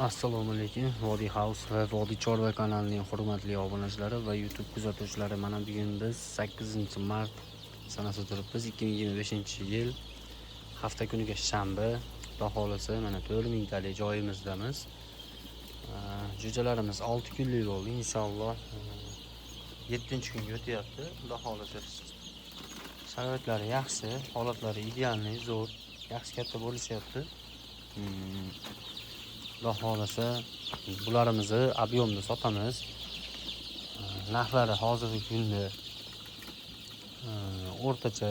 Assalomu alaykum. Vodiy House va Vodiy Chorva kanalining hurmatli obunachilari va YouTube kuzatuvchilari. Mana bugun biz 8-mart sanasi turibmiz. 2025-yil hafta kuniga shanba. Xudo xolasa mana 4000 talik joyimizdamiz. Jo'jalarimiz 6 kunlik bo'ldi. Inshaalloh 7-kunga o'tyapti. Xudo xolasa sharoitlari yaxshi, holatlari idealniy, zo'r, yaxshi katta bo'lishyapti. Xudo xolasa bularimizni ob'yomda sotamiz. Narxlari hozirgi kunda o'rtacha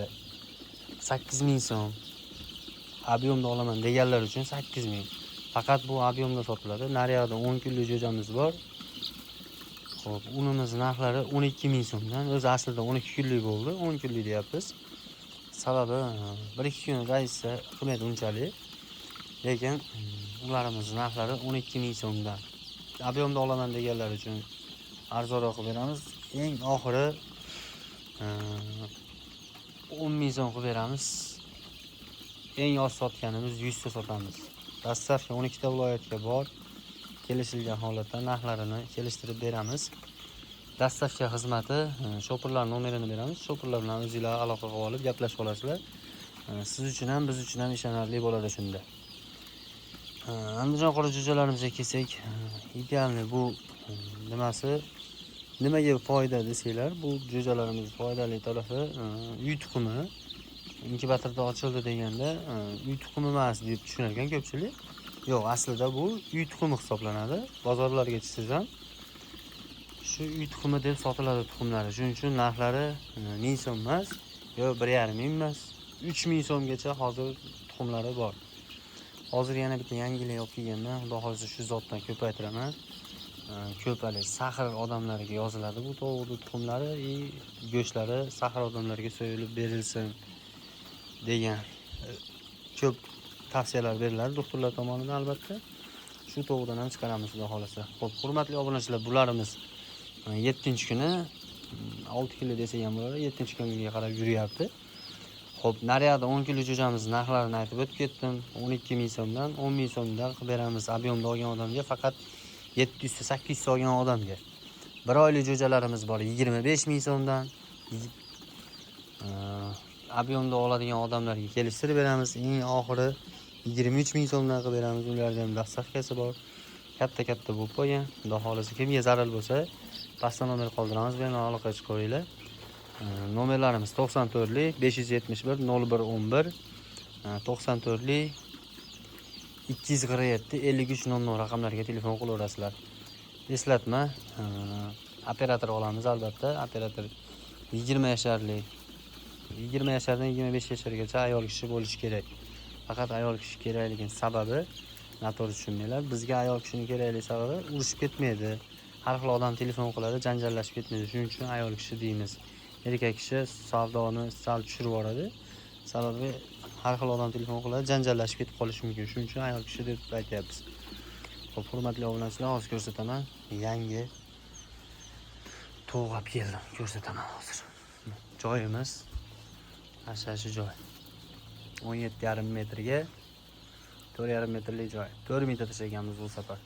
8000 so'm. Ob'yomda olaman deganlar uchun 8000. Faqat bu ob'yomda sotiladi. Naryoqda 10 kunlik jo'jamiz bor. Xo'p, unimiz narxlari 12000 so'mdan. O'zi aslida 12 kunlik bo'ldi, 10 kunlik deyapmiz. Sababi 1-2 kun qaytsa qilmaydi unchalik. Lekin ularimiz narxlari 12000 so'mdan. Ob'yomda olaman deganlar uchun arzonroq qilib beramiz. Eng oxiri 10000 so'm qilib beramiz. Eng oz sotganimiz 100 ta sotamiz. Dastlabki 12 ta viloyatga bor. Kelishilgan holatda narxlarini kelishtirib beramiz. Dastlabki xizmati shopirlar nomerini beramiz. Shopirlar bilan o'zingizlar aloqa qilib olib gaplashib olasizlar. Siz uchun ham, biz uchun ham ishonarli bo'ladi shunda. Andijon qora jo'jalarimizga kelsak, idealni bu nimasi? Nimaga foyda desanglar, bu jo'jalarimiz foydali tarafi uy tuxumi. Inkubatorda ochildi deganda uy tuxumi emas deb tushunar ekan ko'pchilik. Yo'q, aslida bu uy tuxumi hisoblanadi. Bozorlarga chiqsangiz ham shu uy tuxumi deb sotiladi tuxumlari. Shuning uchun narxlari 1000 so'm emas, yo 1,5 emas, 3000 so'mgacha hozir tuxumlari bor. Hozir yana bitta yangilik olib kelganda, xudo xolasa shu zotdan ko'paytiraman. Ko'palik sahr odamlarga yoziladi bu tovuq tuxumlari, go'shtlari sahr odamlarga so'yilib berilsin degan ko'p tavsiyalar beriladi doktorlar tomonidan albatta. Shu tovuqdan ham chiqaramiz xudo xolasa. Xo'p, hurmatli obunachilar, bularimiz 7-kuni 6 kilo desak ham bo'ladi, 7-kuniga qarab yuryapti. Xo'p, naryoqda 10 kunlik jo'jamiz narxlarini aytib o'tib ketdim. 12000 so'mdan 10000 so'mdan qilib beramiz ob'yomda olgan odamga, faqat 700 ta 800 ta olgan odamga. 1 oylik jo'jalarimiz bor 25000 so'mdan. Ob'yomda oladigan odamlarga kelishtirib beramiz. Eng oxiri 23000 so'mdan qilib beramiz. Ularda ham dastavkasi bor. Katta bo'lib qolgan. Xudo xolasa kimga zarar bo'lsa, pastda nomer qoldiramiz, bilan aloqa chiqib qo'yinglar. Nomerlarimiz 94lik 571 0111, 94lik 247 5300 raqamlarga telefon qilaverasizlar. Eslatma, operator olamiz albatta. Operator 20 yasharlik, 20 yashardan 25 yashargacha ayol kishi bo'lishi kerak. Faqat ayol kishi kerakligini sababi noto'g'ri tushunmanglar. Bizga ayol kishining kerakligi sababi urushib ketmaydi. Har xil odam telefon qiladi, janjallashib ketmaydi. Shuning uchun ayol kishi deymiz. Erkak kishi savdoni sal tushirib yuboradi. Sababi har xil odam telefon qiladi, janjallashib ketib qolishi mumkin. Shuning uchun ayol kishi deb aytyapmiz. Xo'p, hurmatli obunachilar, hozir ko'rsataman. Yangi to'g'ab keldim, ko'rsataman hozir. Joyimiz ashashi joy. 17,5 metrga 4,5 metrlik joy. 4000 ta tashlaganmiz bu safar.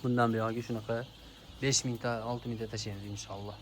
Bundan buyog'i shunaqa 5000 ta, 6000 ta tashlaymiz inshaalloh.